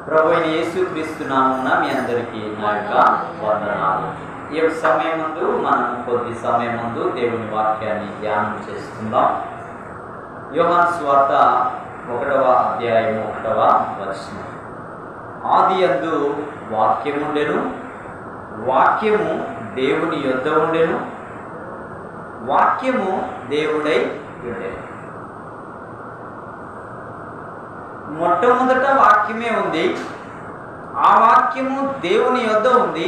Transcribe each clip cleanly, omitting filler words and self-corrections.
ప్రభు అయిన యేసుక్రీస్తు నామమున మీ అందరికీ నా యొక్క వందనాలు. ఈ యొక్క సమయం ముందు మనం కొద్ది సమయం ముందు దేవుని వాక్యాన్ని ధ్యానం చేసుకుందాం. యోహాను సువార్త 1వ అధ్యాయము 1వ వచనం. ఆదియందు వాక్యముండెను, వాక్యము దేవుని యొద్ద ఉండెను, వాక్యము దేవుడై ఉండెను. మొట్టమొదట వాక్యమే ఉంది, ఆ వాక్యము దేవుని యొద్ద ఉంది,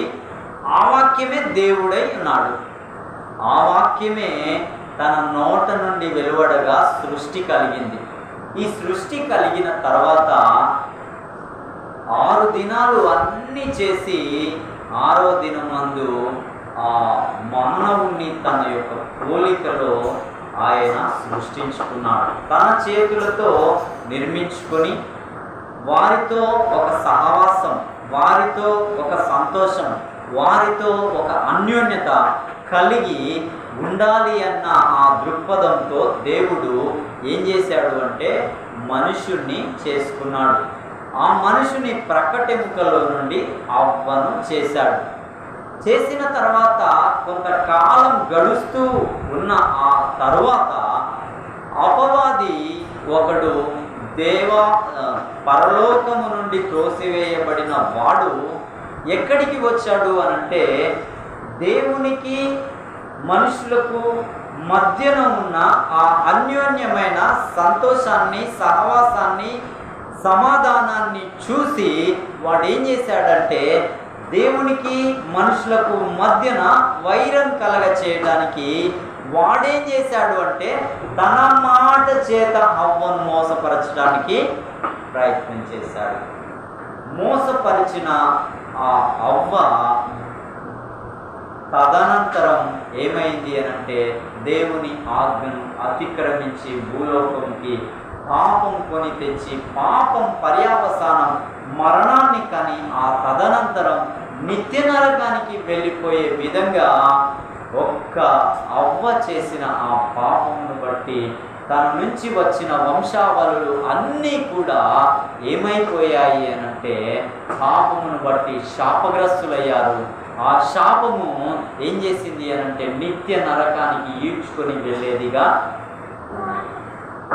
ఆ వాక్యమే దేవుడై ఉన్నాడు. ఆ వాక్యమే తన నోట నుండి వెలువడగా సృష్టి కలిగింది. ఈ సృష్టి కలిగిన తర్వాత 6 దినాలు అన్నీ చేసి 6వ దినమందు ఆ మానవుణ్ణి తన యొక్క పోలికలో ఆయన సృష్టించుకున్నాడు. తన చేతులతో నిర్మించుకొని వారితో ఒక సహవాసం, వారితో ఒక సంతోషం, వారితో ఒక అన్యోన్యత కలిగి ఉండాలి అన్న ఆ దృక్పథంతో దేవుడు ఏం చేశాడు అంటే మనుషుణ్ణి చేసుకున్నాడు. ఆ మనుషుని ప్రక్కటెముకలో నుండి అవ్వను చేశాడు. చేసిన తర్వాత కొంతకాలం గడుస్తూ ఉన్న ఆ తరువాత అపవాది ఒకడు పరలోకము నుండి త్రోసివేయబడిన వాడు ఎక్కడికి వచ్చాడు అనంటే దేవునికి మనుషులకు మధ్యన ఉన్న ఆ అన్యోన్యమైన సంతోషాన్ని, సహవాసాన్ని, సమాధానాన్ని చూసి వాడు ఏం చేశాడంటే దేవునికి మనుషులకు మధ్యన వైరం కలగ చేయడానికి వాడేం చేశాడు అంటే తన మాట చేత అవ్వను మోసపరచడానికి ప్రయత్నం చేశాడు. మోసపరిచిన ఆ అవ్వ తదనంతరం ఏమైంది అనంటే దేవుని ఆజ్ఞను అతిక్రమించి భూలోకంకి పాపం కొని తెచ్చి పాపం పర్యావసానం మరణాన్ని కని ఆ తదనంతరం నిత్య నరకానికి వెళ్ళిపోయే విధంగా ఒక్క అవ్వ చేసిన ఆ పాపమును బట్టి తన నుంచి వచ్చిన వంశావళులు అన్నీ కూడా ఏమైపోయాయి అనంటే పాపమును బట్టి శాపగ్రస్తులయ్యారు. ఆ శాపము ఏం చేసింది అనంటే నిత్య నరకానికి ఈడ్చుకొని వెళ్ళేదిగా.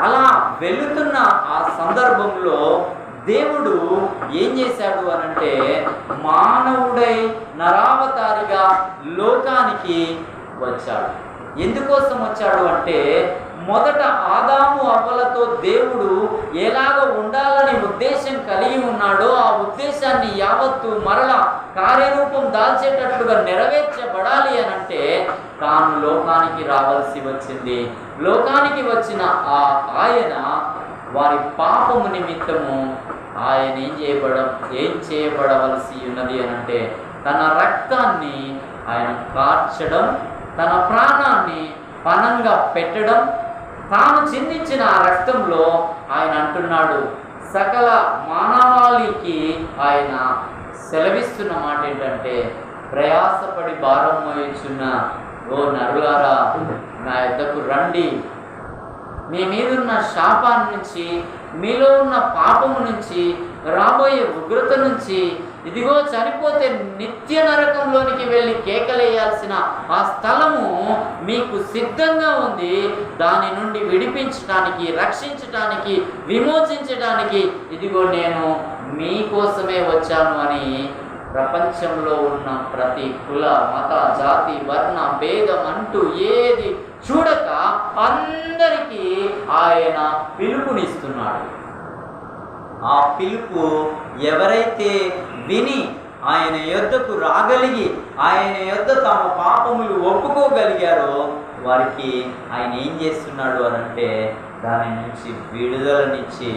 అలా వెళుతున్న ఆ సందర్భంలో దేవుడు ఏం చేశాడు అనంటే మానవుడై నరావతారిగా లోకానికి వచ్చాడు. ఎందుకోసం వచ్చాడు అంటే మొదట ఆదాము అవ్వలతో దేవుడు ఎలాగ ఉండాలని ఉద్దేశం కలిగి ఉన్నాడో ఆ ఉద్దేశాన్ని యావత్తు మరలా కార్యరూపం దాల్చేటట్లుగా నెరవేర్చబడాలి అనంటే తాను లోకానికి రావాల్సి వచ్చింది. లోకానికి వచ్చిన ఆయన వారి పాపము నిమిత్తము ఆయన ఏం చేయబడవలసి ఉన్నది అనంటే తన రక్తాన్ని ఆయన కార్చడం, తన ప్రాణాన్ని పణంగా పెట్టడం, తాను చిందించిన ఆ రక్తంలో ఆయన అంటున్నాడు, సకల మానవాళికి ఆయన సెలవిస్తున్న మాట ఏంటంటే ప్రయాసపడి భారం మోయుచున్న ఓ నరులారా నా యొద్దకు రండి, మీ మీదున్న శాపాన్ని నుంచి, మీలో ఉన్న పాపము నుంచి, రాబోయే ఉగ్రత నుంచి, ఇదిగో చనిపోతే నిత్య నరకంలోనికి వెళ్ళి కేకలేయాల్సిన ఆ స్థలము మీకు సిద్ధంగా ఉంది. దాని నుండి విడిపించడానికి, రక్షించడానికి, విమోచించడానికి ఇదిగో నేను మీకోసమే వచ్చాను అని ప్రపంచంలో ఉన్న ప్రతి కుల, మత, జాతి, వర్ణ భేదం అంటూ ఏది చూడక అందరికీ ఆయన పిలుపునిస్తున్నాడు. ఆ పిలుపు ఎవరైతే విని ఆయన యొద్దకు రాగలిగి ఆయన యొద్ద తమ పాపములు ఒప్పుకోగలిగారో వారికి ఆయన ఏం చేస్తున్నాడు అనంటే దాని నుంచి విడుదలనిచ్చి,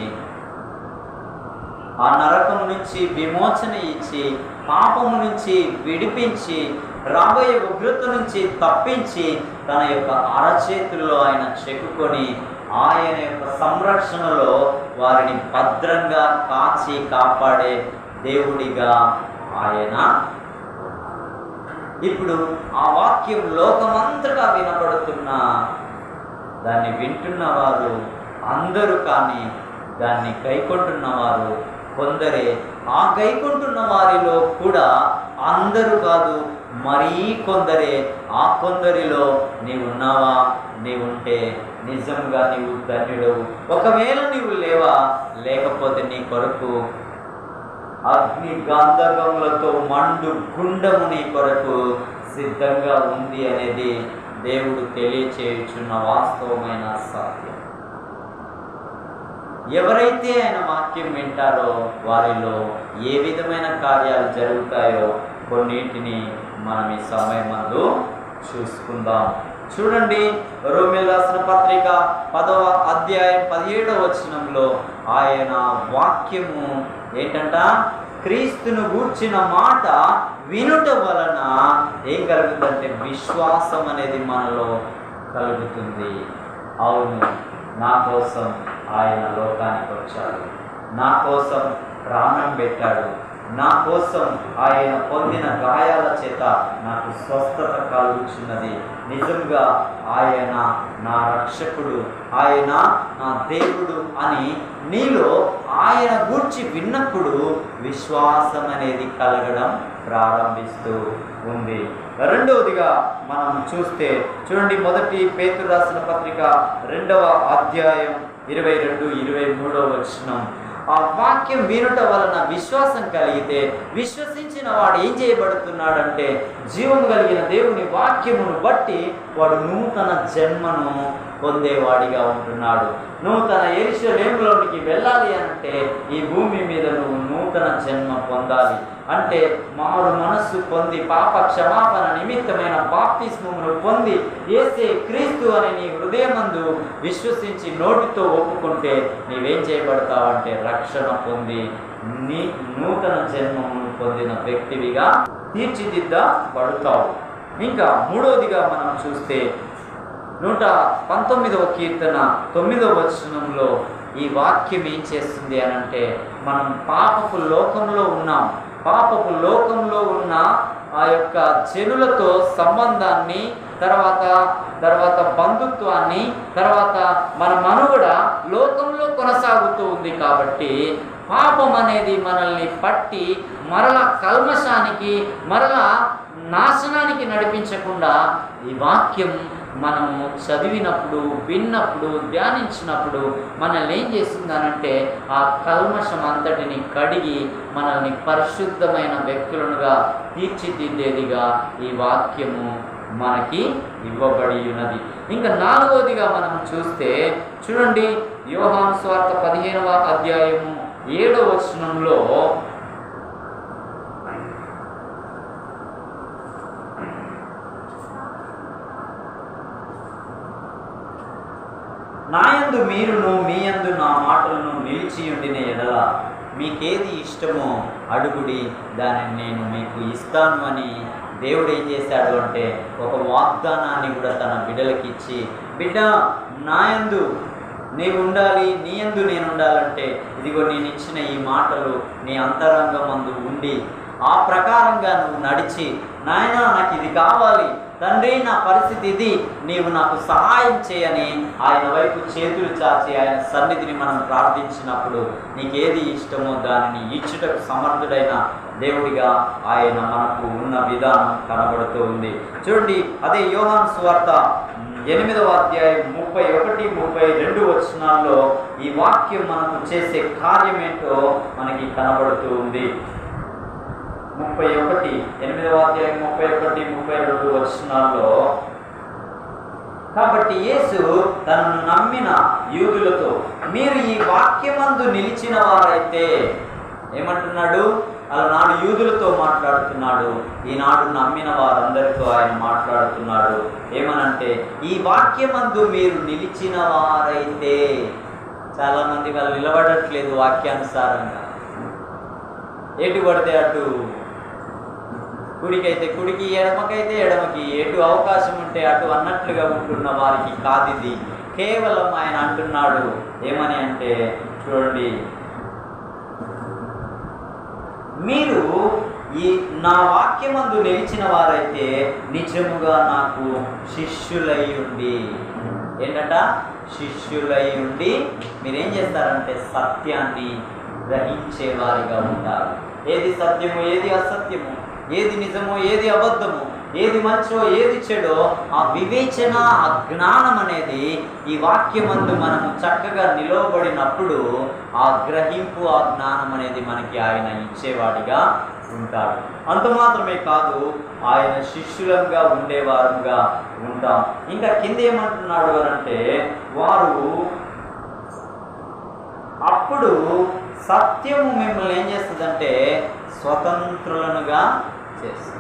ఆ నరకం నుంచి విమోచన ఇచ్చి, పాపము నుంచి విడిపించి, రాబోయే ఉగ్రత నుంచి తప్పించి తన యొక్క అరచేతుల్లో ఆయన చెక్కుకొని ఆయన యొక్క సంరక్షణలో వారిని భద్రంగా కాచి కాపాడే దేవుడిగా ఆయన. ఇప్పుడు ఆ వాక్యం లోకమంతటా వినపడుతున్న దాన్ని వింటున్న వారు అందరూ కానీ దాన్ని కైకొంటున్న వారు కొందరే. ఆ గైకుంటున్న వారిలో కూడా అందరూ కాదు, మరీ కొందరే. ఆ కొందరిలో నీవున్నావా? నీవుంటే నిజంగా నీవు ధన్యుడవు. ఒకవేళ నీవు లేవా, లేకపోతే నీ కొరకు అగ్ని గంధకములతో మండు గుండము నీ కొరకు సిద్ధంగా ఉంది అనేది దేవుడు తెలియచేయుచున్న వాస్తవమైన సత్యం. ఎవరైతే ఆయన వాక్యం వింటారో వారిలో ఏ విధమైన కార్యాలు జరుగుతాయో కొన్నిటిని మనం ఈ సమయమందు చూసుకుందాం. చూడండి, రోమీయులకు రాసిన పత్రిక 10వ అధ్యాయం 17వ వచనంలో ఆయన వాక్యము ఏంటంట? క్రీస్తును గూర్చిన మాట వినుట వలన ఏం కలుగుతుందంటే విశ్వాసం అనేది మనలో కలుగుతుంది. అవును, నా కోసం ఆయన లోకానికి వచ్చాడు, నా కోసం ప్రాణం పెట్టాడు, నా కోసం ఆయన పొందిన గాయాల చేత నాకు స్వస్థత కలుగుచున్నది. నిజంగా ఆయన నా రక్షకుడు, ఆయన నా దేవుడు అని నీలో ఆయన గూర్చి విన్నప్పుడు విశ్వాసం అనేది కలగడం ప్రారంభిస్తూ ఉంది. రెండవదిగా మనం చూస్తే చూడండి, మొదటి పేతురు రాసిన పత్రిక 2వ అధ్యాయం 22-23 వచనం. ఆ వాక్యం వినుట వలన విశ్వాసం కలిగితే విశ్వసించిన వాడు ఏం చేయబడుతున్నాడంటే జీవం కలిగిన దేవుని వాక్యమును బట్టి వాడు నూతన జన్మను పొందేవాడిగా ఉంటున్నాడు. నూతన యెరూషలేములోనికి వెళ్ళాలి అంటే ఈ భూమి మీద నువ్వు నూతన జన్మ పొందాలి. అంటే మారు మనస్సు పొంది పాప క్షమాపణ నిమిత్తమైన బాప్తిస్మమును పొంది యేసే క్రీస్తు అని నీ హృదయమందు విశ్వసించి నోటితో ఒప్పుకుంటే నీవేం చేయబడతావంటే రక్షణ పొంది నీ నూతన జన్మమును పొందిన వ్యక్తివిగా తీర్చిదిద్దబడతావు. ఇంకా మూడవదిగా మనం చూస్తే 119వ కీర్తన 9వ వచనంలో ఈ వాక్యం ఏం చేస్తుంది అని అంటే, మనం పాపపు లోకంలో ఉన్నాం. పాపపు లోకంలో ఉన్న ఆ యొక్క జనులతో సంబంధాన్ని, తర్వాత బంధుత్వాన్ని, తర్వాత మన మనుగడ లోకంలో కొనసాగుతూ ఉంది. కాబట్టి పాపం అనేది మనల్ని పట్టి మరలా కల్మషానికి, మరలా నాశనానికి నడిపించకుండా ఈ వాక్యం మనము చదివినప్పుడు, విన్నప్పుడు, ధ్యానించినప్పుడు మనల్ని ఏం చేస్తుందనంటే ఆ కల్మషం అంతటిని కడిగి మనల్ని పరిశుద్ధమైన వ్యక్తులనుగా తీర్చిదిద్దేదిగా ఈ వాక్యము మనకి ఇవ్వబడి ఉన్నది. ఇంకా నాలుగవదిగా మనం చూస్తే చూడండి, యోహాను సువార్త 15వ అధ్యాయము 7వ వచనంలో నాయందు మీరును మీ యందు నా మాటలను నిలిచియుండిన ఎడల మీకేది ఇష్టమో అడుగుడి, దానిని నేను మీకు ఇస్తాను అని దేవుడు ఏం చేశాడు అంటే ఒక వాగ్దానాన్ని కూడా తన బిడ్డలకి ఇచ్చి, బిడ్డ నాయందు నీవు ఉండాలి, నీ యందు నేను ఉండాలంటే ఇదిగో నేను ఇచ్చిన ఈ మాటలు నీ అంతరంగమందు ఉండి ఆ ప్రకారంగా నువ్వు నడిచి, నాయన నాకు ఇది కావాలి తండ్రి, నా పరిస్థితి ఇది, నీవు నాకు సహాయం చేయని ఆయన వైపు చేతులు చాచి ఆయన సన్నిధిని మనం ప్రార్థించినప్పుడు నీకేది ఇష్టమో దానిని ఇచ్చుటకు సమర్థుడైన దేవుడిగా ఆయన మనకు ఉన్న విధానం కనబడుతూ ఉంది. చూడండి, అదే యోహాను సువార్త 8వ అధ్యాయం 31-32 వచనాల్లో ఈ వాక్యం మనకు చేసే కార్యం ఏంటో మనకి కనబడుతూ ఉంది. 8వ అధ్యాయం 31-32 వచనాల్లో, కాబట్టి యేసు తనను నమ్మిన యూదులతో మీరు ఈ వాక్యమందు నిలిచిన వారైతే ఏమంటున్నాడు? అలనాడు యూదులతో మాట్లాడుతున్నాడు, ఈనాడు నమ్మిన వారందరితో ఆయన మాట్లాడుతున్నాడు. ఏమనంటే ఈ వాక్యమందు మీరు నిలిచిన వారైతే. చాలామంది వాళ్ళు నిలబడట్లేదు వాక్యానుసారంగా, ఎటు పడితే అటు, కుడికైతే కుడికి, ఎడమకైతే ఎడమకి, ఎటు అవకాశం ఉంటే అటు అన్నట్లుగా ఉంటున్న వారికి కాదిది. కేవలం ఆయన అంటున్నాడు ఏమని అంటే, చూడండి, మీరు ఈ నా వాక్యమందు నిలిచిన వారైతే నిజముగా నాకు శిష్యులై ఉండి, ఏంటంట? శిష్యులై ఉండి మీరేం చేస్తారంటే సత్యాన్ని గ్రహించేవారిగా ఉండాలి. ఏది సత్యము, ఏది అసత్యము, ఏది నిజమో, ఏది అబద్ధము, ఏది మంచో, ఏది చెడో, ఆ వివేచన, ఆ జ్ఞానం అనేది ఈ వాక్యమందు మనము చక్కగా నిలవబడినప్పుడు ఆ గ్రహింపు, ఆ జ్ఞానం అనేది మనకి ఆయన ఇచ్చేవాడిగా ఉంటాడు. అంత మాత్రమే కాదు, ఆయన శిష్యులంగా ఉండేవారుగా ఉంటాం. ఇంకా కింద ఏమంటున్నాడు అంటే, వారు అప్పుడు సత్యము మిమ్మల్ని ఏం చేస్తుందంటే స్వతంత్రులనుగా చేస్తుంది.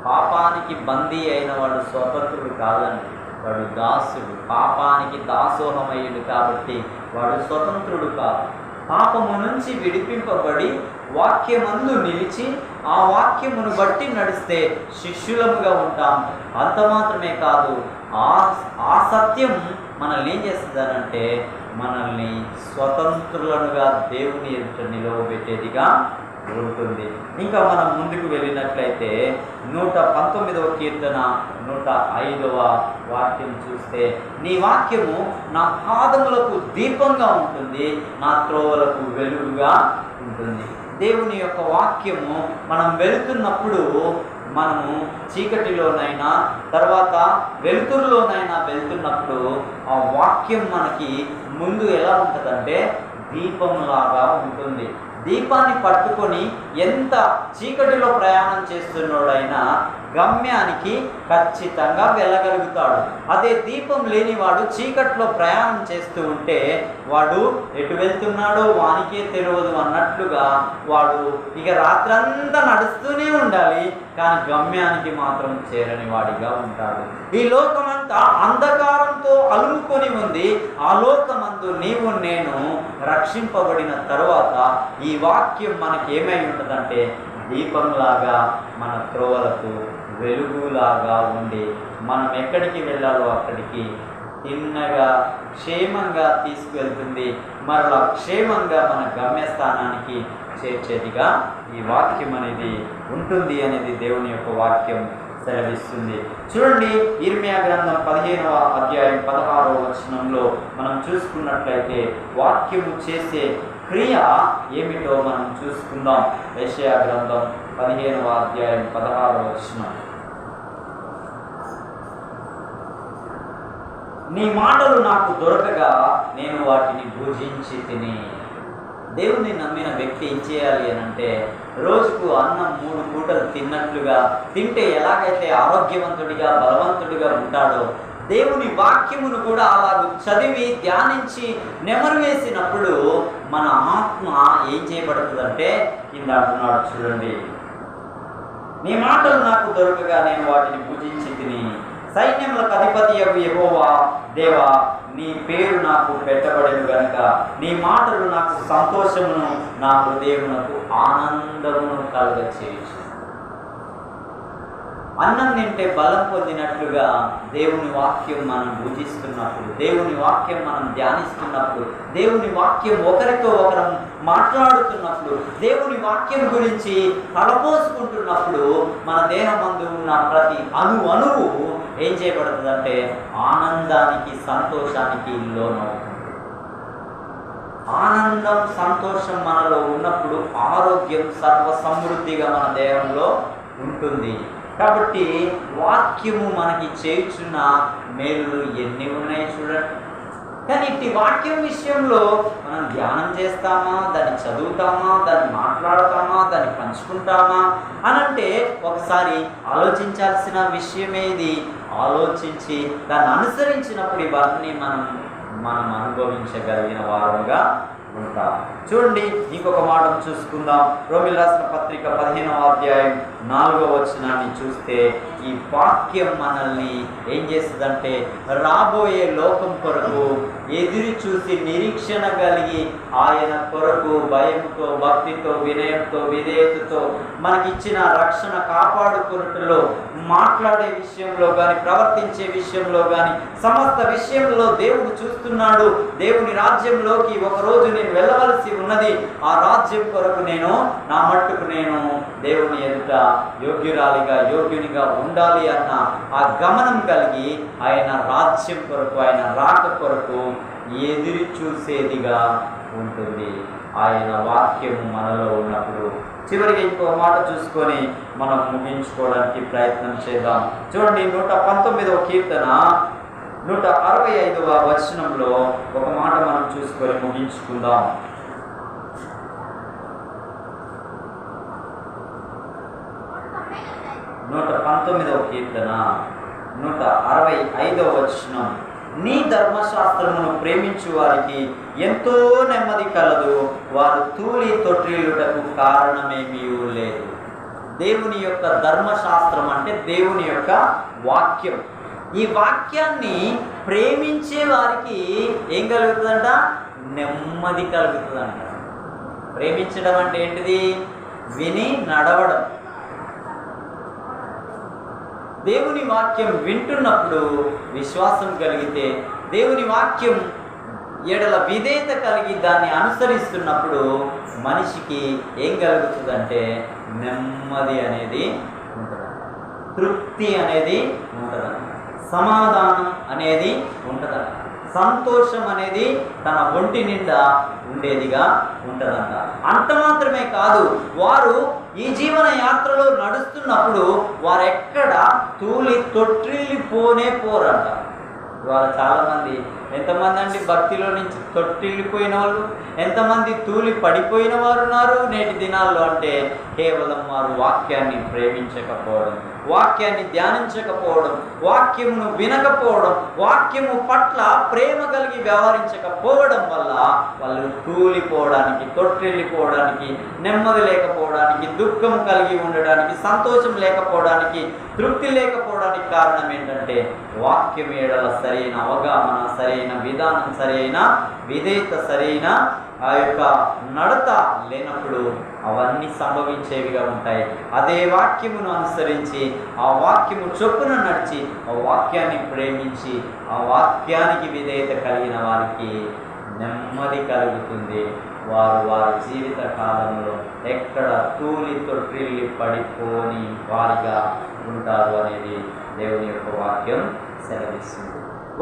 పాపానికి బందీ అయిన వాడు స్వతంత్రుడు కాదండి, వాడు దాసుడు. పాపానికి దాసోహమయ్యుడు కాబట్టి వాడు స్వతంత్రుడు కాదు. పాపము నుంచి విడిపింపబడి వాక్యమందు నిలిచి ఆ వాక్యమును బట్టి నడిస్తే శిష్యులముగా ఉంటాం. అంత మాత్రమే కాదు, ఆ సత్యం మనల్ని ఏం చేస్తుందనంటే మనల్ని స్వతంత్రులనుగా దేవుని ఎదుట నిలవబెట్టేదిగా ఉంటుంది. ఇంకా మనం ముందుకు వెళ్ళినట్లయితే 119వ కీర్తన 105వ వాక్యం చూస్తే, నీ వాక్యము నా పాదములకు దీపంగా ఉంటుంది, నా త్రోవలకు వెలుగుగా ఉంటుంది. దేవుని యొక్క వాక్యము మనం వెళుతున్నప్పుడు, మనము చీకటిలోనైనా తర్వాత వెలుతురులోనైనా వెళ్తున్నప్పుడు ఆ వాక్యం మనకి ముందు ఎలా ఉంటుందంటే దీపంలాగా ఉంటుంది. దీపాన్ని పట్టుకొని ఎంత చీకటిలో ప్రయాణం చేస్తున్నాడైనా గమ్యానికి ఖచ్చితంగా వెళ్ళగలుగుతాడు. అదే దీపం లేనివాడు చీకట్లో ప్రయాణం చేస్తూ ఉంటే వాడు ఎటు వెళ్తున్నాడో వానికే తెలియదు అన్నట్లుగా వాడు ఇక రాత్రంతా నడుస్తూనే ఉండాలి, కానీ గమ్యానికి మాత్రం చేరని వాడిగా ఉంటాడు. ఈ లోకమంతా అంధకారంతో అలుముకొని ఉంది. ఆ లోకమందు నీవు నేను రక్షింపబడిన తరువాత ఈ వాక్యం మనకి ఏమై ఉంటుందంటే దీపంలాగా మన త్రోవలకు వెలుగులాగా ఉండి మనం ఎక్కడికి వెళ్ళాలో అక్కడికి తిన్నగా క్షేమంగా తీసుకువెళ్తుంది. మరలా క్షేమంగా మన గమ్యస్థానానికి చేర్చేదిగా ఈ వాక్యం అనేది ఉంటుంది అనేది దేవుని యొక్క వాక్యం సెలవిస్తుంది. చూడండి, ఇర్మియా గ్రంథం 15వ అధ్యాయం 16వ వచనంలో మనం చూసుకున్నట్లయితే వాక్యము చేసే క్రియ ఏమిటో మనం చూసుకుందాం. యెషయా గ్రంథం 15వ అధ్యాయం 16వ వచనం, నీ మాటలు నాకు దొరకగా నేను వాటిని భుజించి తిని. దేవుణ్ణి నమ్మిన వ్యక్తి ఏం చేయాలి అని అంటే రోజుకు అన్నం 3 పూటలు తిన్నట్లుగా తింటే ఎలాగైతే ఆరోగ్యవంతుడిగా బలవంతుడిగా ఉంటాడో దేవుని వాక్యమును కూడా అలాగ చదివి ధ్యానించి నెమరు వేసినప్పుడు మన ఆత్మ ఏం చేయబడుతుందంటే కింద అంటున్నాడు చూడండి, నీ మాటలు నాకు దొరకగా నేను వాటిని పూజించి తిని. సైన్యములకు అధిపతి యెహోవా దేవా, నీ పేరు నాకు పెట్టబడేను గనుక నీ మాటలు నాకు సంతోషమును, నా హృదయమునకు ఆనందమును కలుగచేయు. అన్నం తింటే బలం పొందినట్లుగా దేవుని వాక్యం మనం భుజిస్తున్నప్పుడు, దేవుని వాక్యం మనం ధ్యానిస్తున్నప్పుడు, దేవుని వాక్యం ఒకరితో ఒకరం మాట్లాడుతున్నప్పుడు, దేవుని వాక్యం గురించి తలపోసుకుంటున్నప్పుడు మన దేహమందు ఉన్న ప్రతి అణువు ఏం చేయబడుతుందంటే ఆనందానికి, సంతోషానికి లోనవుతుంది. ఆనందం, సంతోషం మనలో ఉన్నప్పుడు ఆరోగ్యం సర్వ సమృద్ధిగా మన దేహంలో ఉంటుంది. కాబట్టి వాక్యము మనకి చేయుచున్న మేలులు ఎన్ని ఉన్నాయి చూడండి. కానీ ఇట్టి వాక్యం విషయంలో మనం ధ్యానం చేస్తామా, దాన్ని చదువుతామా, దాన్ని మాట్లాడతామా, దాన్ని పంచుకుంటామా అని అంటే ఒకసారి ఆలోచించాల్సిన విషయమేది. ఆలోచించి దాన్ని అనుసరించినప్పుడు ఇవన్నీ మనం అనుభవించగలిగిన వారుగా ఉంటాం. చూడండి, ఇంకొక మాట చూసుకుందాం. రోమిల్ రాసిన పత్రిక 15వ అధ్యాయం 4వ వచనాన్ని చూస్తే ఈ వాక్యం మనల్ని ఏం చేస్తుందంటే రాబోయే లోకం కొరకు ఎదురు చూసి నిరీక్షణ కలిగి ఆయన కొరకు భయంతో, భక్తితో, వినయంతో, విధేయతతో మనకిచ్చిన రక్షణ కాపాడుకున్నట్టులో మాట్లాడే విషయంలో కానీ, ప్రవర్తించే విషయంలో కానీ, సమస్త విషయంలో దేవుడు చూస్తున్నాడు. దేవుని రాజ్యంలోకి ఒకరోజు నేను వెళ్ళవలసి ఉన్నది. ఆ రాజ్యం కొరకు నేను నా మట్టుకు నేను దేవుని ఎదుట యోగ్యునిగా ఉండాలి అన్న ఆ గమనం కలిగి ఆయన రాజ్యం కొరకు, ఆయన రాక కొరకు ఎదురు చూసేదిగా ఉంటుంది. ఆయన వాక్యము మనలో ఉన్నప్పుడు. చివరికి ఇంకో మాట చూసుకొని మనం ముగించుకోవడానికి ప్రయత్నం చేద్దాం. చూడండి, 119వ కీర్తన 165వ వచనంలో ఒక మాట మనం చూసుకొని ముగించుకుందాం. 119వ కీర్తన 165వ వచనం, నీ ధర్మశాస్త్రమును ప్రేమించు వారికి ఎంతో నెమ్మది కలదు, వారు తూలి తొట్టిల్లుటకు కారణమేమీ లేదు. దేవుని యొక్క ధర్మశాస్త్రం అంటే దేవుని యొక్క వాక్యం. ఈ వాక్యాన్ని ప్రేమించే వారికి ఏం కలుగుతుందంట? నెమ్మది కలుగుతుందంట. ప్రేమించడం అంటే ఏంటిది? విని నడవడం. దేవుని వాక్యం వింటున్నప్పుడు విశ్వాసం కలిగితే, దేవుని వాక్యం ఎడల విధేయత కలిగి దాన్ని అనుసరిస్తున్నప్పుడు మనిషికి ఏం కలుగుతుందంటే నెమ్మది అనేది ఉంటుందంట, తృప్తి అనేది ఉంటుందంట, సమాధానం అనేది ఉంటుందంట, సంతోషం అనేది తన ఒంటి నిండా ఉండేదిగా ఉంటుందంట. అంత మాత్రమే కాదు, వారు ఈ జీవన యాత్రలో నడుస్తున్నప్పుడు వారు ఎక్కడ తూలి తొట్టిల్లిపోనే పోరంట. ఇవాళ చాలామంది, ఎంతమంది అండి భక్తిలో నుంచి తొట్టిల్లిపోయిన వాళ్ళు, ఎంతమంది తూలి పడిపోయిన వారు ఉన్నారు నేటి దినాల్లో అంటే కేవలం వారు వాక్యాన్ని ప్రేమించకపోవడం, వాక్యాన్ని ధ్యానించకపోవడం, వాక్యమును వినకపోవడం, వాక్యము పట్ల ప్రేమ కలిగి వ్యవహరించకపోవడం వల్ల వాళ్ళు తూలిపోవడానికి, తొట్టిల్లిపోవడానికి, నెమ్మది లేకపోవడానికి, దుఃఖం కలిగి ఉండడానికి, సంతోషం లేకపోవడానికి, తృప్తి లేకపోవడానికి కారణం ఏంటంటే వాక్యం ఏడల సరైన అవగాహన, సరైన విధానం, సరైన విధేయత, సరైన ఆ యొక్క నడత లేనప్పుడు అవన్నీ సంభవించేవిగా ఉంటాయి. అదే వాక్యమును అనుసరించి, ఆ వాక్యము చొప్పున నడిచి, ఆ వాక్యాన్ని ప్రేమించి, ఆ వాక్యానికి విధేయత కలిగిన వారికి నెమ్మది కలుగుతుంది. వారు వారి జీవిత కాలంలో ఎక్కడ తూలి తొట్టిల్లి పడిపోని వారిగా ఉంటారు అనేది దేవుని యొక్క వాక్యం సెలవిస్తుంది.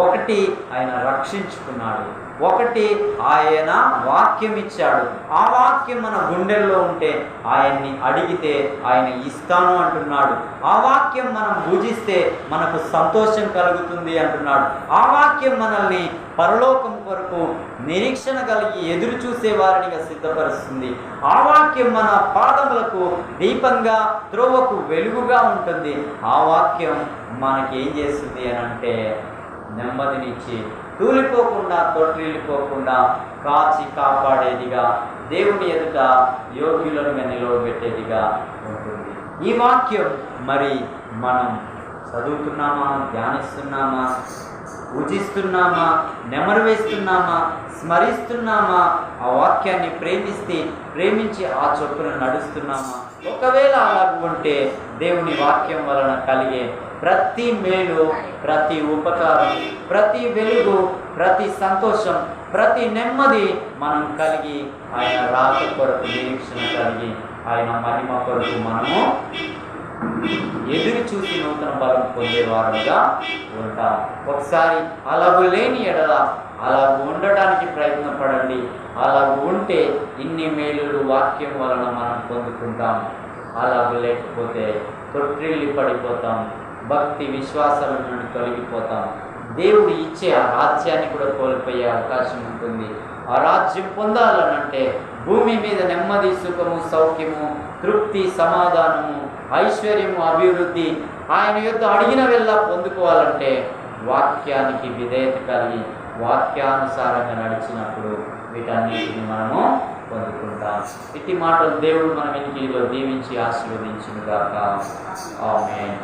ఒకటి, ఆయన రక్షించుకున్నాడు. ఒకటి, ఆయన వాక్యం ఇచ్చాడు. ఆ వాక్యం మన గుండెల్లో ఉంటే ఆయన్ని అడిగితే ఆయన ఇస్తాను అంటున్నాడు. ఆ వాక్యం మనం భుజిస్తే మనకు సంతోషం కలుగుతుంది అంటున్నాడు. ఆ వాక్యం మనల్ని పరలోకం కొరకు నిరీక్షణ కలిగి ఎదురు చూసే వారినిగా సిద్ధపరుస్తుంది. ఆ వాక్యం మన పాదములకు దీపంగా, త్రోవకు వెలుగుగా ఉంటుంది. ఆ వాక్యం మనకి ఏం చేస్తుంది అని అంటే నెమ్మదినిచ్చి, తూలిపోకుండా తొట్టిల్లిపోకుండా కాచి కాపాడేదిగా, దేవుని ఎదుట యోగ్యులను నిలవబెట్టేదిగా ఉంటుంది. ఈ వాక్యం మరి మనం చదువుతున్నామా, ధ్యానిస్తున్నామా, పూజిస్తున్నామా, నెమరు వేస్తున్నామా, స్మరిస్తున్నామా, ఆ వాక్యాన్ని ప్రేమించి ఆ చొప్పున నడుస్తున్నామా? ఒకవేళ అలాగ ఉంటే దేవుని వాక్యం వలన కలిగే ప్రతి మేలు, ప్రతి ఉపకారం, ప్రతి వెలుగు, ప్రతి సంతోషం, ప్రతి నెమ్మది మనం కలిగి ఆయన రాక కొరకు నిరీక్షణ కలిగి ఆయన మహిమ కొరకు మనము ఎదురు చూసి నూతన బలం పొందేవారుగా ఉంటాం. ఒకసారి అలాగూ లేని ఎడల అలాగూ ఉండడానికి ప్రయత్నపడండి. అలాగూ ఉంటే ఇన్ని మేలులు వాక్యం వలన మనం పొందుకుంటాం. అలాగూ లేకపోతే తొట్టిల్లి పడిపోతాం, భక్తి విశ్వాసాల నుండి తొలగిపోతాం. దేవుడు ఇచ్చే ఆ రాజ్యాన్ని కూడా కోల్పోయే అవకాశం ఉంటుంది. ఆ రాజ్యం పొందాలనంటే భూమి మీద నెమ్మది, సుఖము, సౌఖ్యము, తృప్తి, సమాధానము, ఐశ్వర్యము, అభివృద్ధి ఆయన యొద్ద అడిగిన వెళ్ళా పొందుకోవాలంటే వాక్యానికి విధేయత కలిగి వాక్యానుసారంగా నడిచినప్పుడు వీటన్నిటిని మనము పొందుకుంటాం. ఇట్టి మాటలు దేవుడు మన వెనుకలో దీవించి ఆశీర్వదించును గాక. ఆమేన్.